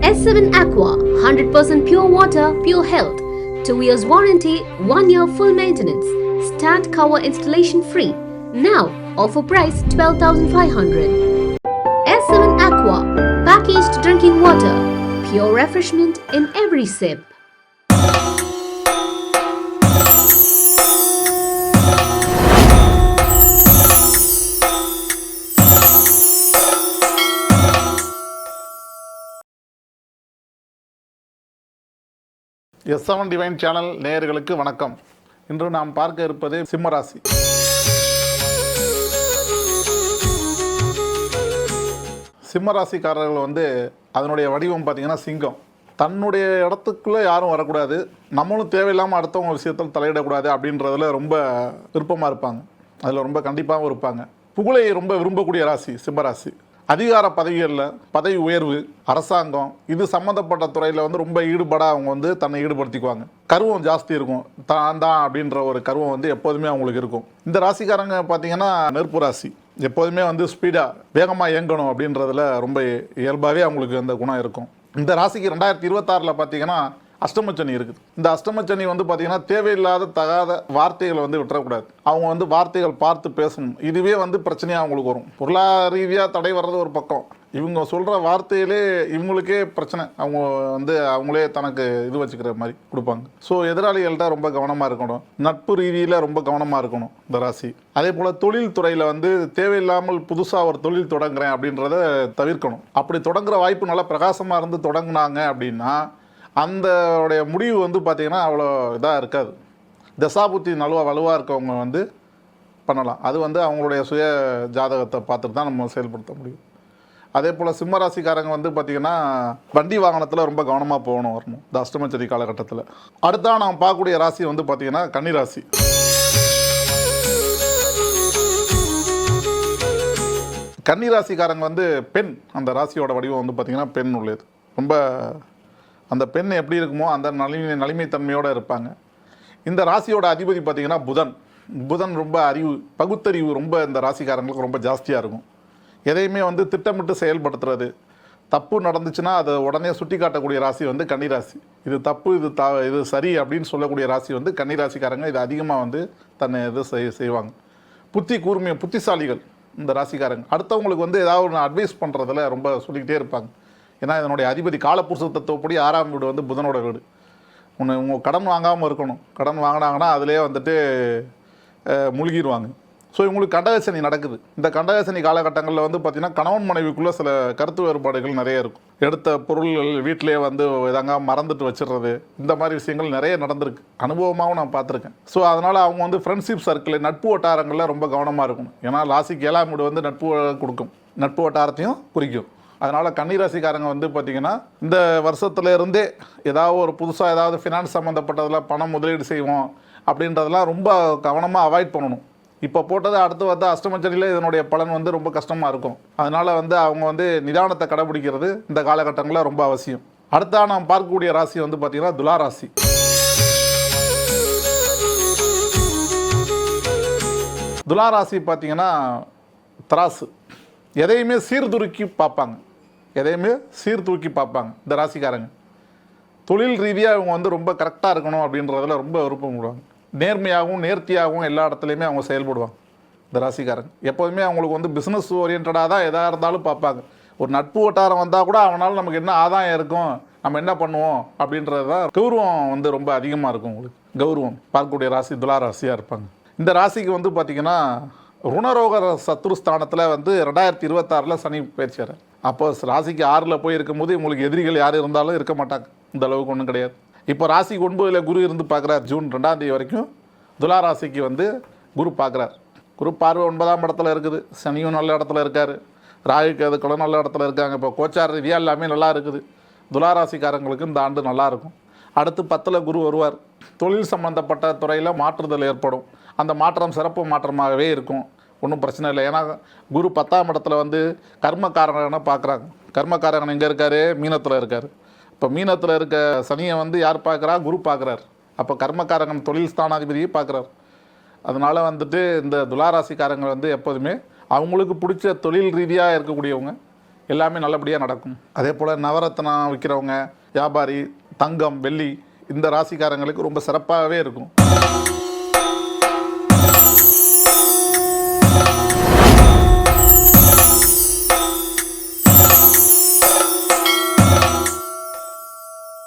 S7 Aqua, 100% pure water, pure health. 2 years warranty, 1 year full maintenance. Stand cover installation free. Now, offer price 12,500. S7 Aqua, packaged drinking water. Pure refreshment in every sip. S7 divine channel நேயர்களுக்கு வணக்கம். இன்று நாம் பார்க்க இருப்பது சிம்மராசி. சிம்மராசிக்காரர்கள் அதனுடைய வடிவம் பார்த்திங்கன்னா சிங்கம். தன்னுடைய இடத்துக்குள்ளே யாரும் வரக்கூடாது, நம்மளும் தேவையில்லாமல் அடுத்தவங்க விஷயத்தில் தலையிடக்கூடாது அப்படின்றதுல ரொம்ப விருப்பமாக இருப்பாங்க. அதில் ரொம்ப கண்டிப்பாகவும் இருப்பாங்க. புகழை ரொம்ப விரும்பக்கூடிய ராசி சிம்மராசி. அதிகார பதவிகளில் பதவி உயர்வு, அரசாங்கம் இது சம்மந்தப்பட்ட துறையில் ரொம்ப ஈடுபாடாக அவங்க தன்னை ஈடுபடுத்திக்குவாங்க. கர்வம் ஜாஸ்தி இருக்கும். தான் அப்படின்ற ஒரு கர்வம் எப்போதுமே அவங்களுக்கு இருக்கும். இந்த ராசிக்காரங்க பார்த்திங்கன்னா நெருப்பு ராசி. எப்போதுமே ஸ்பீடாக வேகமாக இயங்கணும் அப்படின்றதுல ரொம்ப இயல்பாகவே அவங்களுக்கு அந்த குணம் இருக்கும். இந்த ராசிக்கு 2026 பார்த்திங்கன்னா அஷ்டமச்சனி இருக்குது. இந்த அஷ்டமச்சனி பார்த்திங்கன்னா தேவையில்லாத தகாத வார்த்தைகளை விட்டுறக்கூடாது. அவங்க வார்த்தைகள் பார்த்து பேசணும். இதுவே பிரச்சனையாக அவங்களுக்கு வரும். பொருளாதார ரீதியாக தடை வர்றது ஒரு பக்கம், இவங்க சொல்கிற வார்த்தையிலே இவங்களுக்கே பிரச்சனை. அவங்க அவங்களே தனக்கு இது வச்சுக்கிற மாதிரி கொடுப்பாங்க. ஸோ எதிராளிகள்கிட்ட ரொம்ப கவனமாக இருக்கணும். நட்பு ரீதியில் ரொம்ப கவனமாக இருக்கணும் இந்த ராசி. அதே போல் தொழில் துறையில் தேவையில்லாமல் புதுசாக ஒரு தொழில் தொடங்குறேன் அப்படின்றத தவிர்க்கணும். அப்படி தொடங்குற வாய்ப்பு நல்லா பிரகாசமாக இருந்து தொடங்குனாங்க அப்படின்னா அந்த முடிவு பார்த்திங்கன்னா அவ்வளோ இதாக இருக்காது. தசாபுத்தி வலுவாக இருக்கவங்க பண்ணலாம். அது அவங்களுடைய சுய ஜாதகத்தை பார்த்துட்டு தான் நம்ம செயல்படுத்த முடியும். அதே போல் சிம்மராசிக்காரங்க பார்த்திங்கன்னா வண்டி வாகனத்தில் ரொம்ப கவனமாக போகணும் வரணும் இந்த அஷ்டமச்சரி காலகட்டத்தில். அடுத்தா நாம் பார்க்கக்கூடிய ராசி பார்த்திங்கன்னா கன்னிராசி. கன்னிராசிக்காரங்க பெண், அந்த ராசியோட வடிவம் பார்த்திங்கன்னா பெண் உள்ளது. ரொம்ப அந்த பெண் எப்படி இருக்குமோ அந்த நலிமைத்தன்மையோடு இருப்பாங்க. இந்த ராசியோட அதிபதி பார்த்திங்கன்னா புதன் ரொம்ப அறிவு, பகுத்தறிவு ரொம்ப இந்த ராசிக்காரங்களுக்கு ரொம்ப ஜாஸ்தியாக இருக்கும். எதையுமே திட்டமிட்டு செயல்படுத்துறது, தப்பு நடந்துச்சுன்னா அதை உடனே சுட்டி காட்டக்கூடிய ராசி கன்னிராசி. இது தப்பு, இது சரி அப்படின்னு சொல்லக்கூடிய ராசி கன்னிராசிக்காரங்க. இது அதிகமாக தன்னை செய்வாங்க. புத்திசாலிகள் இந்த ராசிக்காரங்க. அடுத்தவங்களுக்கு ஏதாவது ஒன்று அட்வைஸ் பண்ணுறதுல ரொம்ப சொல்லிக்கிட்டே இருப்பாங்க. ஏன்னா இதனுடைய அதிபதி காலப்புருஷ தத்துவப்படி 6ஆம் வீடு புதனோட வீடு. உங்கள் கடன் வாங்காமல் இருக்கணும். கடன் வாங்கினாங்கன்னா அதிலே மூழ்கிடுவாங்க. ஸோ இவங்களுக்கு கண்டகசனி நடக்குது. இந்த கண்டகசனி காலகட்டங்களில் பார்த்திங்கன்னா கணவன் மனைவிக்குள்ளே சில கருத்து வேறுபாடுகள் நிறைய இருக்கும். எடுத்த பொருள்கள் வீட்டிலே இதாங்க மறந்துட்டு வச்சிடுறது, இந்த மாதிரி விஷயங்கள் நிறைய நடந்திருக்கு. அனுபவமாகவும் நான் பார்த்துருக்கேன். ஸோ அதனால் அவங்க ஃப்ரெண்ட்ஷிப் சர்க்கிள், நட்பு வட்டாரங்களில் ரொம்ப கவனமாக இருக்கணும். ஏன்னா ராசிக்கு 7ஆம் வீடு நட்பு கொடுக்கும், நட்பு வட்டாரத்தையும் குறிக்கும். அதனால் கன்னிராசிக்காரங்க பார்த்திங்கன்னா இந்த வருஷத்துல இருந்தே ஏதாவது ஒரு புதுசாக ஏதாவது ஃபினான்ஸ் சம்மந்தப்பட்டதில் பணம் முதலீடு செய்வோம் அப்படின்றதெல்லாம் ரொம்ப கவனமாக அவாய்ட் பண்ணணும். இப்போ போட்டது அடுத்து அஷ்டமச்சரியில் இதனுடைய பலன் ரொம்ப கஷ்டமாக இருக்கும். அதனால் அவங்க நிதானத்தை கடைபிடிக்கிறது இந்த காலகட்டங்களில் ரொம்ப அவசியம். அடுத்தா நாம் பார்க்கக்கூடிய ராசி பார்த்திங்கன்னா துலாராசி. துலாராசி பார்த்திங்கன்னா தராசு. எதையுமே சீர்தூக்கி பார்ப்பாங்க, இந்த ராசிக்காரங்க. தொழில் ரீதியாக இவங்க ரொம்ப கரெக்டாக இருக்கணும் அப்படின்றதில் ரொம்ப விருப்பம் விடுவாங்க. நேர்மையாகவும் நேர்த்தியாகவும் எல்லா இடத்துலையுமே அவங்க செயல்படுவாங்க இந்த ராசிக்காரங்க. எப்போதுமே அவங்களுக்கு பிஸ்னஸ் ஓரியன்டாக தான் எதாக இருந்தாலும் பார்ப்பாங்க. ஒரு நட்பு வட்டாரம் வந்தால் கூட அவனால் நமக்கு என்ன ஆதாயம் இருக்கும், நம்ம என்ன பண்ணுவோம் அப்படின்றது தான். கௌரவம் ரொம்ப அதிகமாக இருக்கும். உங்களுக்கு கௌரவம் பார்க்கக்கூடிய ராசி துலாராசியாக இருப்பாங்க. இந்த ராசிக்கு பார்த்திங்கன்னா ருணரோக சத்ருஸ்தானத்தில் 2026 சனி பயிற்சியார். அப்போ ராசிக்கு 6ல் போய் இருக்கும்போது உங்களுக்கு எதிரிகள் யார் இருந்தாலும் இருக்க மாட்டாங்க. இந்த அளவுக்கு ஒன்றும் கிடையாது. இப்போ ராசிக்கு 9ல் குரு இருந்து பார்க்குறார். ஜூன் 2ஆம் தேதி வரைக்கும் துலாராசிக்கு குரு பார்க்குறார். குரு பார்வை 9ஆம் இடத்துல இருக்குது. சனியும் நல்ல இடத்துல இருக்கார். ராகுக்கு அதுக்குள்ள நல்ல இடத்துல இருக்காங்க. இப்போ கோச்சார் ரீதியாக எல்லாமே நல்லா இருக்குது. துலாராசிக்காரங்களுக்கு இந்த ஆண்டு நல்லாயிருக்கும். அடுத்து 10ல் குரு வருவார். தொழில் சம்பந்தப்பட்ட துறையில் மாற்றுதல் ஏற்படும். அந்த மாற்றம் சிறப்பு மாற்றமாகவே இருக்கும். ஒன்றும் பிரச்சனை இல்லை. ஏன்னா குரு 10ஆம் இடத்துல கர்மக்காரனை பார்க்குறாங்க. கர்மக்காரன் எங்கே இருக்கார்? மீனத்தில் இருக்கார். இப்போ மீனத்தில் இருக்க சனியை யார் பார்க்குறா? குரு பார்க்குறார். அப்போ கர்மக்காரங்கன் தொழில் ஸ்தானாதிபதியை பார்க்குறார். அதனால் இந்த துலாராசிக்காரங்க எப்போதுமே அவங்களுக்கு பிடிச்ச தொழில் ரீதியாக இருக்கக்கூடியவங்க, எல்லாமே நல்லபடியாக நடக்கும். அதே போல் நவரத்னம் விற்கிறவங்க, வியாபாரி, தங்கம், வெள்ளி, இந்த ராசிக்காரங்களுக்கு ரொம்ப சிறப்பாகவே இருக்கும்.